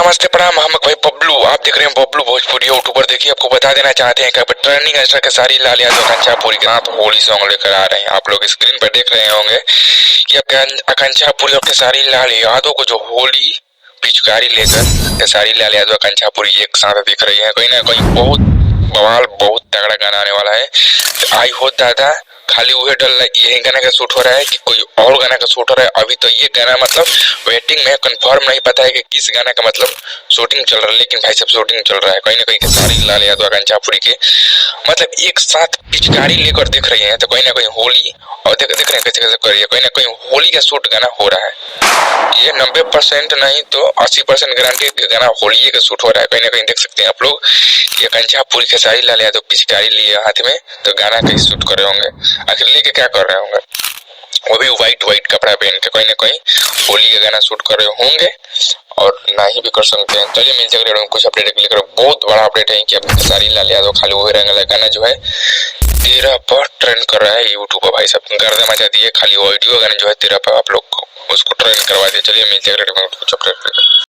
नमस्ते प्रणाम, हम भाई बबलू। आप देख रहे हैं बबलू भोजपुरी यूट्यूबर। देखिए, आपको बता देना चाहते हैं कि ट्रेंडिंग एक्स्ट्रा के सारी लाल यादव कंचापुरी के साथ होली सॉन्ग लेकर आ रहे हैं। आप लोग स्क्रीन पर देख रहे होंगे कि कंचापुरी और खेसारी लाल यादव को जो होली पिचकारी लेकर खेसारी लाल यादव कंचापुरी एक साथ दिख रही है। कहीं ना कहीं बहुत बवाल, बहुत तगड़ा गाना आने वाला है। आई हो दादा, खाली वही यही गाना का शूट हो रहा है कि कोई और गाना का शूट हो रहा है? अभी तो ये गाना मतलब वेटिंग में, कंफर्म नहीं पता है कि किस गाना का मतलब शूटिंग चल रहा है। लेकिन भाई सब शूटिंग चल रहा है कहीं ना कहीं खेसारी लाल यादव कंचापुरी के मतलब एक साथ पिचकारी लेकर देख रहे हैं। तो कहीं ना कहीं होली और देख रहे हैं कैसे कैसे कर रही है। कहीं ना कहीं होली का शूट गाना हो रहा है। ये 90% नहीं तो 80% गारंटी गाना होली का शूट हो रहा है। कहीं ना कहीं देख सकते हैं आप लोग, ये कंचापुरी खेसारी लाल यादव पिचकारी लिए हाथ में तो गाना कहीं शूट कर रहे होंगे। आखिर लेके क्या कर रहे होंगे? वो भी व्हाइट कपड़ा पहन के कहीं ना कहीं होली का गाना शूट कर रहे होंगे और ना ही भी कर सकते हैं। चलिए मिलते हैं कुछ अपडेट लेकर। बहुत बड़ा अपडेट है कि अपने खेसारी लाल यादव खाली वही रंग वाला गाना जो है 13 पर ट्रेंड कर रहा है यूट्यूब पर। भाई सब गर्दा मचा दिए, खाली ऑडियो गाना जो है 13 पर आप लोग को उसको ट्रेंड करवा दिया। चलिए मिलते हैं कुछ अपडेट लेकर।